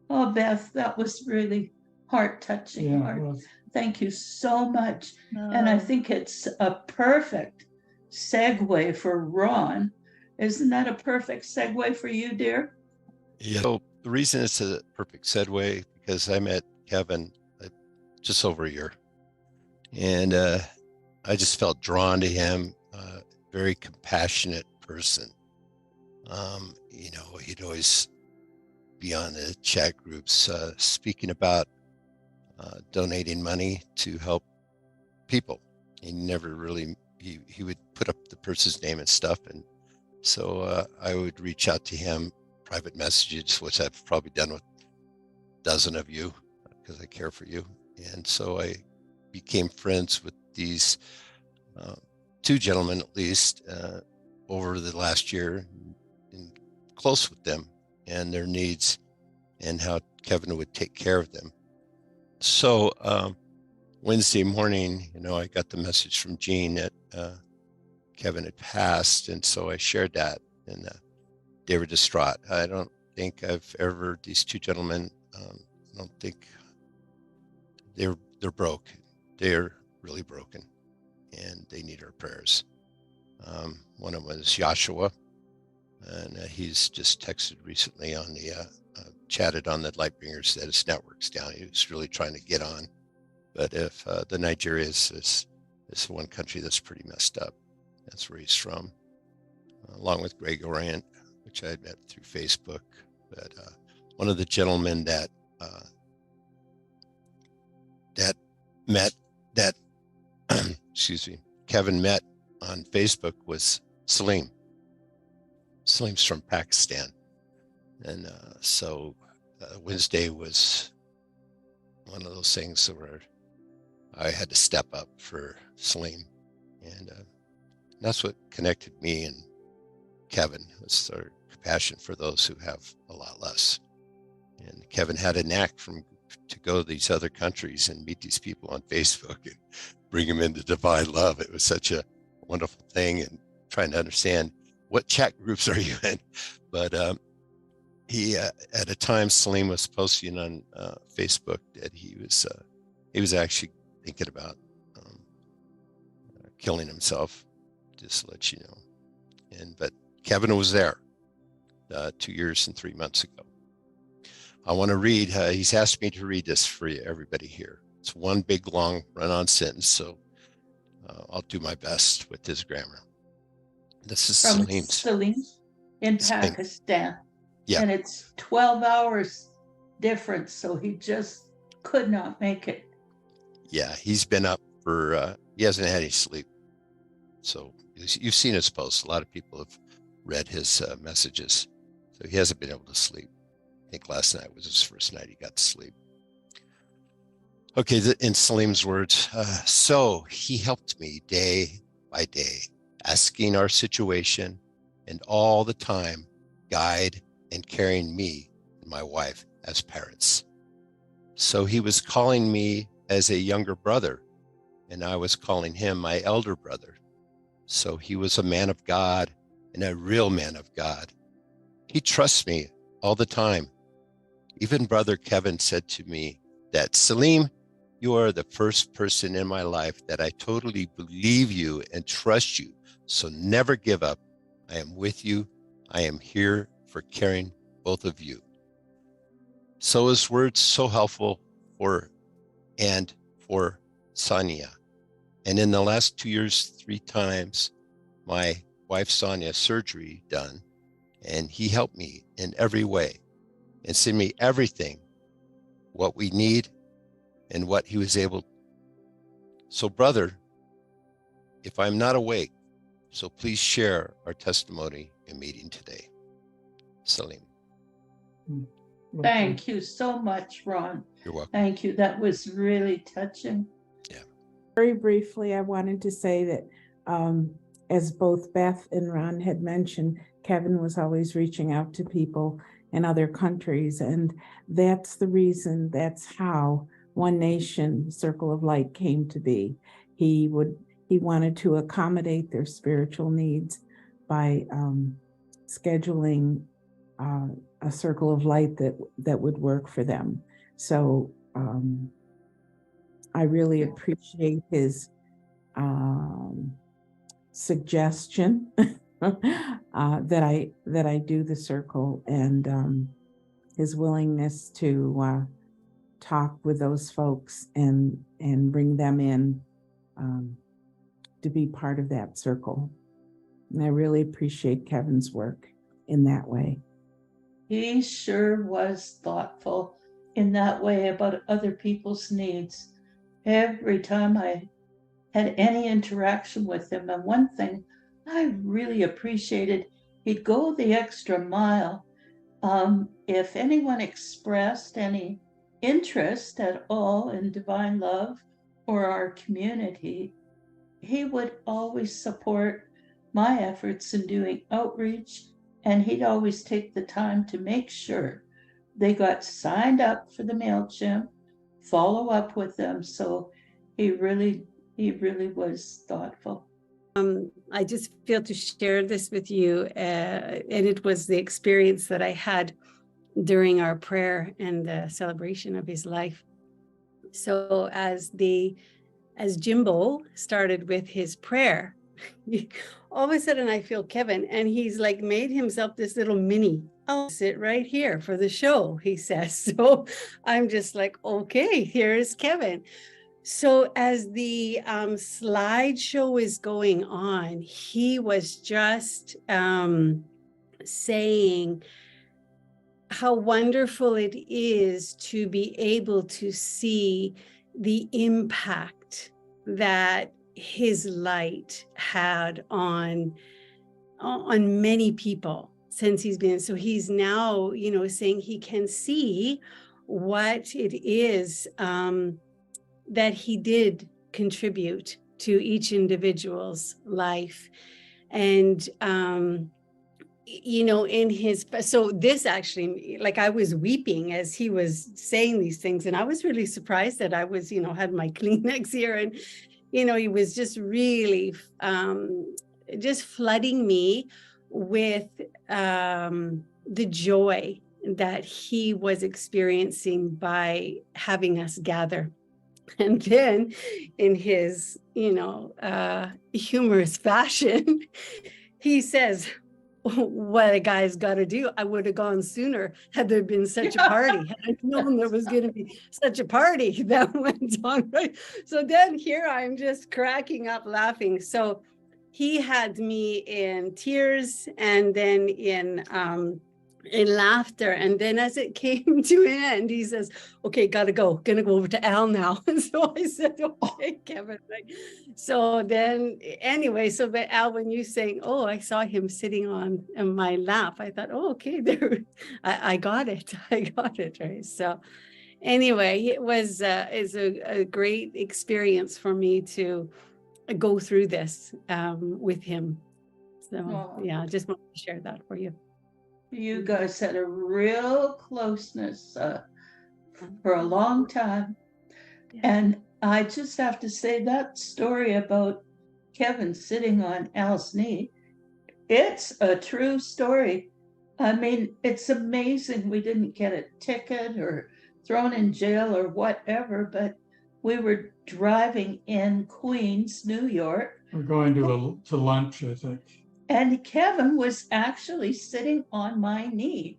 Speaker 2: Oh, Beth, that was really heart-touching.
Speaker 3: Yeah, it was.
Speaker 2: Thank you so much. And I think it's a perfect segue for Ron. Isn't that a perfect segue for you, dear?
Speaker 11: Yeah. So the reason it's a perfect segue because I met Kevin just over a year, and I just felt drawn to him. Very compassionate person. You know, he'd always be on the chat groups speaking about donating money to help people. He never really he would put up the person's name and stuff, and so I would reach out to him, private messages, which I've probably done with a dozen of you because I care for you. And so I became friends with these 2 gentlemen, at least, over the last year, and close with them and their needs and how Kevin would take care of them. So Wednesday morning, you know, I got the message from Jean that Kevin had passed, and so I shared that, and they were distraught. I don't think I've ever, these 2 gentlemen, I don't think they're broke. They're really broken, and they need our prayers. One of them is Joshua, and he's just texted recently on the, chatted on the Lightbringers status networks down. He was really trying to get on, but if the Nigeria is one country that's pretty messed up. That's where he's from, along with Greg Orient, which I had met through Facebook. But one of the gentlemen that excuse me, Kevin met on Facebook was Salim. Salim's from Pakistan, and so Wednesday was one of those things where I had to step up for Salim, and that's what connected me and Kevin, was our compassion for those who have a lot less. And Kevin had a knack to go to these other countries and meet these people on Facebook and bring them into divine love. It was such a wonderful thing, and trying to understand what chat groups are you in. But he at a time Salim was posting on Facebook that he was actually thinking about killing himself, just to let you know. But Kevin was there 2 years and 3 months ago. I want to read, he's asked me to read this for you, everybody here. It's one big long run-on sentence, so I'll do my best with his grammar. This is
Speaker 2: From
Speaker 11: Salim's.
Speaker 2: Salim in
Speaker 11: Salim.
Speaker 2: Pakistan.
Speaker 11: Yeah.
Speaker 2: And it's 12 hours difference, so he just could not make it.
Speaker 11: Yeah, he's been up for, he hasn't had any sleep. So you've seen his posts. A lot of people have read his messages. So he hasn't been able to sleep. I think last night was his first night he got to sleep. Okay, in Salim's words, so he helped me day by day, asking our situation and all the time guide and carrying me and my wife as parents. So he was calling me as a younger brother, and I was calling him my elder brother. So he was a man of God and a real man of God. He trusts me all the time. Even Brother Kevin said to me that, Salim, you are the first person in my life that I totally believe you and trust you. So never give up. I am with you. I am here for caring both of you. So his words so helpful for Sonia. And in the last 2 years, 3 times, my wife Sonia surgery done, and he helped me in every way and sent me everything, what we need and what he was able. So brother, if I'm not awake, so please share our testimony in meeting today. Salim.
Speaker 2: Thank you so much, Ron.
Speaker 11: You're welcome.
Speaker 2: Thank you. That was really touching.
Speaker 7: Very briefly, I wanted to say that as both Beth and Ron had mentioned, Kevin was always reaching out to people in other countries. And that's the reason, that's how One Nation Circle of Light came to be. He wanted to accommodate their spiritual needs by scheduling a circle of light that would work for them. So I really appreciate his suggestion that I do the circle, and his willingness to talk with those folks and bring them in to be part of that circle. And I really appreciate Kevin's work in that way.
Speaker 2: He sure was thoughtful in that way about other people's needs. Every time I had any interaction with him, and one thing I really appreciated, he'd go the extra mile. If anyone expressed any interest at all in Divine Love or our community, he would always support my efforts in doing outreach, and he'd always take the time to make sure they got signed up for the MailChimp, follow up with them. So he really was thoughtful.
Speaker 12: I just feel to share this with you, and it was the experience that I had during our prayer and the celebration of his life. So as Jimbo started with his prayer, all of a sudden I feel Kevin, and he's like made himself this little mini. I'll sit right here for the show, he says. So I'm just like, okay, here's Kevin. So as the slideshow is going on, he was just saying how wonderful it is to be able to see the impact that his light had on many people since he's been. So he's now, saying he can see what it is that he did contribute to each individual's life. And, in his, so this actually, like I was weeping as he was saying these things, and I was really surprised that I was, had my Kleenex here, and, he was just really just flooding me with the joy that he was experiencing by having us gather. And then in his, humorous fashion, he says, what a guy's got to do. I would have gone sooner had there been such a party. Had I known there was going to be such a party that went on, right? So then here I'm just cracking up laughing. So he had me in tears and then in laughter. And then as it came to an end, he says, okay, gonna go over to Al now. And so I said, okay, Kevin. So then anyway, so but Al, when you saying, oh, I saw him sitting on my lap, I thought, oh, okay, there, I got it. I got it, right? So anyway, it was is a great experience for me to go through this with him. So yeah, I just wanted to share that for you.
Speaker 2: You guys had a real closeness for a long time.
Speaker 12: Yeah.
Speaker 2: And I just have to say that story about Kevin sitting on Al's knee, it's a true story. I mean, it's amazing we didn't get a ticket or thrown in jail or whatever, but we were driving in Queens, New York.
Speaker 3: We're going to lunch, I think.
Speaker 2: And Kevin was actually sitting on my knee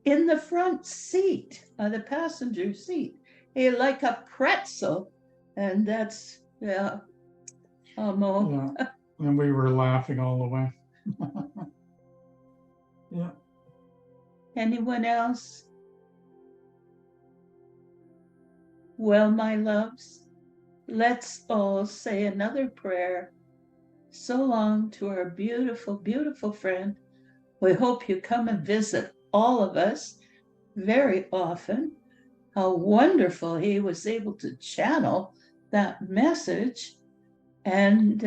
Speaker 2: in the front seat, the passenger seat, like a pretzel. And that's, yeah.
Speaker 3: Yeah. And we were laughing all the way. Yeah.
Speaker 2: Anyone else? Well, my loves, let's all say another prayer. So long to our beautiful, beautiful friend. We hope you come and visit all of us very often. How wonderful he was able to channel that message. And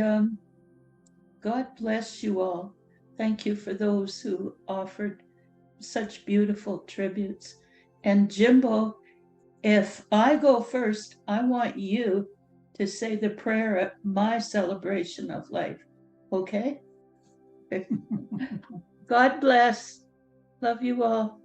Speaker 2: God bless you all. Thank you for those who offered such beautiful tributes. And Jimbo, if I go first, I want you to say the prayer at my celebration of life. Okay? God bless. Love you all.